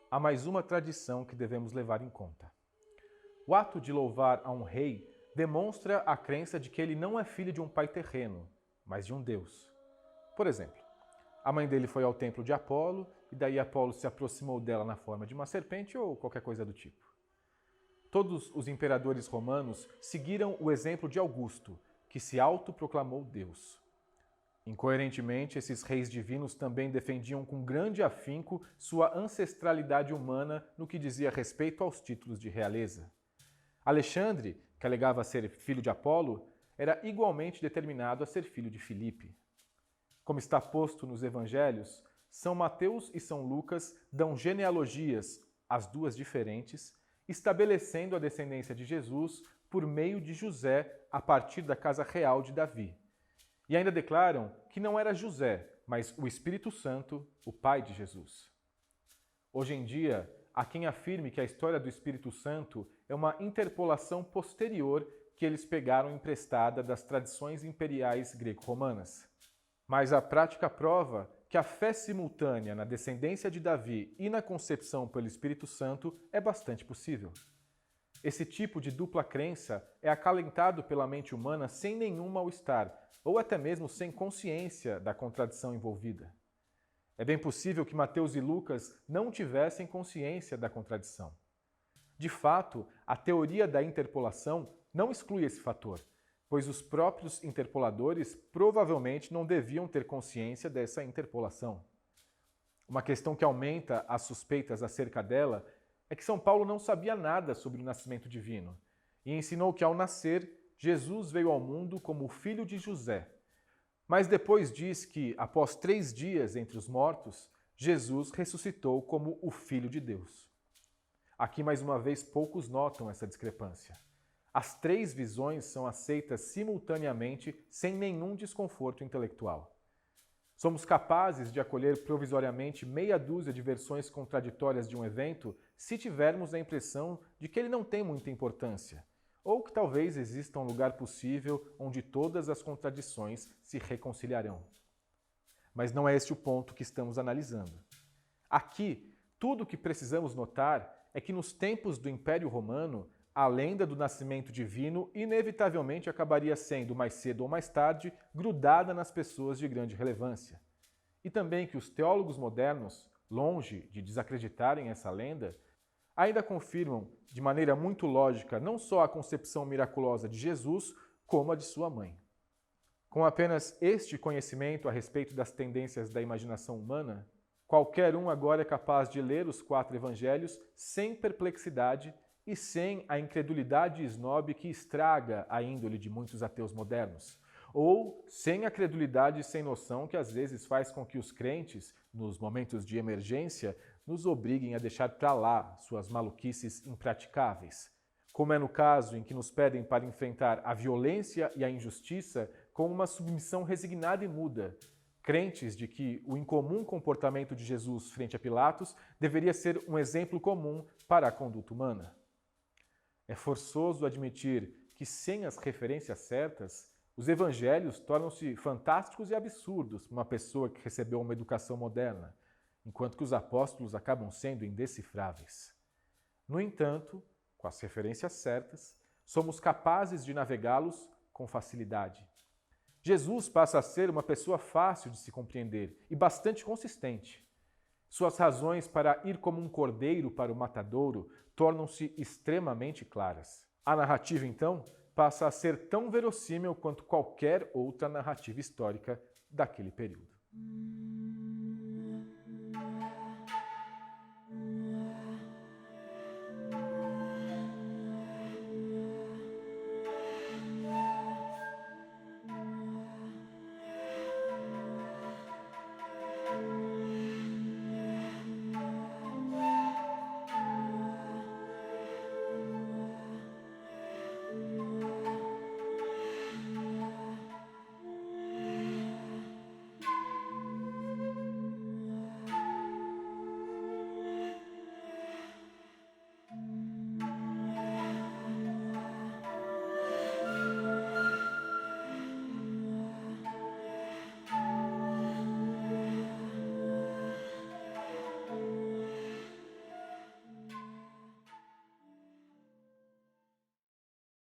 há mais uma tradição que devemos levar em conta. O ato de louvar a um rei demonstra a crença de que ele não é filho de um pai terreno, mas de um Deus. Por exemplo, a mãe dele foi ao templo de Apolo e daí Apolo se aproximou dela na forma de uma serpente ou qualquer coisa do tipo. Todos os imperadores romanos seguiram o exemplo de Augusto, que se autoproclamou Deus. Incoerentemente, esses reis divinos também defendiam com grande afinco sua ancestralidade humana no que dizia respeito aos títulos de realeza. Alexandre, que alegava ser filho de Apolo, era igualmente determinado a ser filho de Filipe. Como está posto nos evangelhos, São Mateus e São Lucas dão genealogias, as duas diferentes, estabelecendo a descendência de Jesus por meio de José a partir da casa real de Davi. E ainda declaram que não era José, mas o Espírito Santo, o pai de Jesus. Hoje em dia, há quem afirme que a história do Espírito Santo é uma interpolação posterior que eles pegaram emprestada das tradições imperiais greco-romanas. Mas a prática prova que a fé simultânea na descendência de Davi e na concepção pelo Espírito Santo é bastante possível. Esse tipo de dupla crença é acalentado pela mente humana sem nenhum mal-estar, ou até mesmo sem consciência da contradição envolvida. É bem possível que Mateus e Lucas não tivessem consciência da contradição. De fato, a teoria da interpolação não exclui esse fator, pois os próprios interpoladores provavelmente não deviam ter consciência dessa interpolação. Uma questão que aumenta as suspeitas acerca dela é que São Paulo não sabia nada sobre o nascimento divino e ensinou que, ao nascer, Jesus veio ao mundo como o filho de José. Mas depois diz que, após 3 dias entre os mortos, Jesus ressuscitou como o Filho de Deus. Aqui, mais uma vez, poucos notam essa discrepância. As 3 visões são aceitas simultaneamente sem nenhum desconforto intelectual. Somos capazes de acolher provisoriamente meia dúzia de versões contraditórias de um evento se tivermos a impressão de que ele não tem muita importância, ou que talvez exista um lugar possível onde todas as contradições se reconciliarão. Mas não é este o ponto que estamos analisando. Aqui, tudo o que precisamos notar é que nos tempos do Império Romano, a lenda do nascimento divino inevitavelmente acabaria sendo, mais cedo ou mais tarde, grudada nas pessoas de grande relevância. E também que os teólogos modernos, longe de desacreditarem essa lenda, ainda confirmam de maneira muito lógica não só a concepção miraculosa de Jesus, como a de sua mãe. Com apenas este conhecimento a respeito das tendências da imaginação humana, qualquer um agora é capaz de ler os 4 evangelhos sem perplexidade e sem a incredulidade snob que estraga a índole de muitos ateus modernos, ou sem a credulidade sem noção que às vezes faz com que os crentes, nos momentos de emergência, nos obriguem a deixar para lá suas maluquices impraticáveis, como é no caso em que nos pedem para enfrentar a violência e a injustiça com uma submissão resignada e muda, crentes de que o incomum comportamento de Jesus frente a Pilatos deveria ser um exemplo comum para a conduta humana. É forçoso admitir que, sem as referências certas, os evangelhos tornam-se fantásticos e absurdos para uma pessoa que recebeu uma educação moderna, enquanto que os apóstolos acabam sendo indecifráveis. No entanto, com as referências certas, somos capazes de navegá-los com facilidade. Jesus passa a ser uma pessoa fácil de se compreender e bastante consistente. Suas razões para ir como um cordeiro para o matadouro tornam-se extremamente claras. A narrativa, então, passa a ser tão verossímil quanto qualquer outra narrativa histórica daquele período.